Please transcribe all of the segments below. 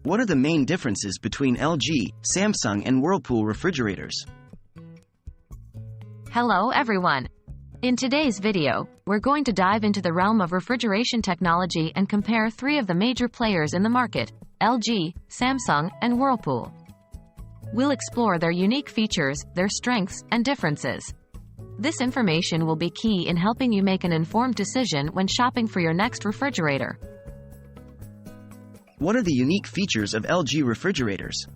What are the main differences between LG, Samsung, and Whirlpool refrigerators? Hello everyone! In today's video, we're going to dive into the realm of refrigeration technology and compare three of the major players in the market: LG, Samsung, and Whirlpool. We'll explore their unique features, their strengths, and differences. This information will be key in helping you make an informed decision when shopping for your next refrigerator. What are the unique features of LG refrigerators?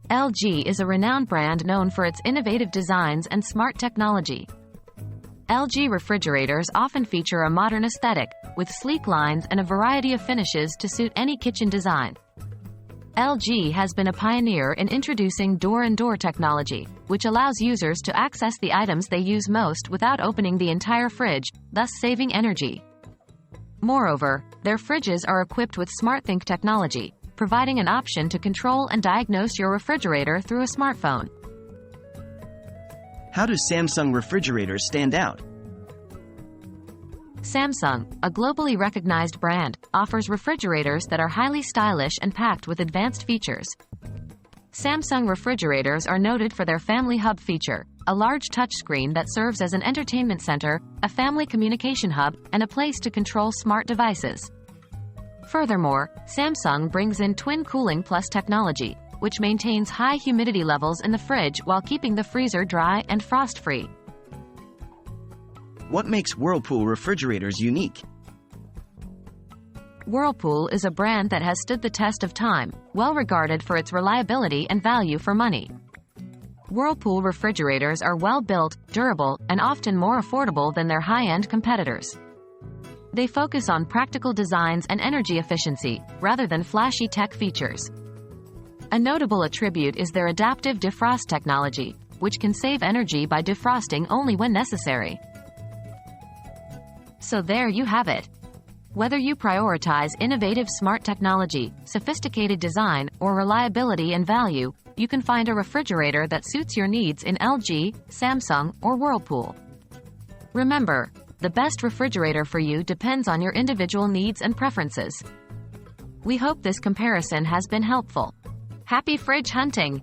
LG is a renowned brand known for its innovative designs and smart technology. LG refrigerators often feature a modern aesthetic, with sleek lines and a variety of finishes to suit any kitchen design. LG has been a pioneer in introducing door-and-door technology, which allows users to access the items they use most without opening the entire fridge, thus saving energy. Moreover, their fridges are equipped with SmartThink technology, providing an option to control and diagnose your refrigerator through a smartphone. How do Samsung refrigerators stand out? Samsung, a globally recognized brand, offers refrigerators that are highly stylish and packed with advanced features. Samsung refrigerators are noted for their Family Hub feature, a large touchscreen that serves as an entertainment center, a family communication hub, and a place to control smart devices. Furthermore, Samsung brings in Twin Cooling Plus technology, which maintains high humidity levels in the fridge while keeping the freezer dry and frost-free. What makes Whirlpool refrigerators unique? Whirlpool is a brand that has stood the test of time, well regarded for its reliability and value for money. Whirlpool refrigerators are well-built, durable, and often more affordable than their high-end competitors. They focus on practical designs and energy efficiency, rather than flashy tech features. A notable attribute is their adaptive defrost technology, which can save energy by defrosting only when necessary. So there you have it. Whether you prioritize innovative smart technology, sophisticated design, or reliability and value, you can find a refrigerator that suits your needs in LG, Samsung, or Whirlpool. Remember, the best refrigerator for you depends on your individual needs and preferences. We hope this comparison has been helpful. Happy fridge hunting!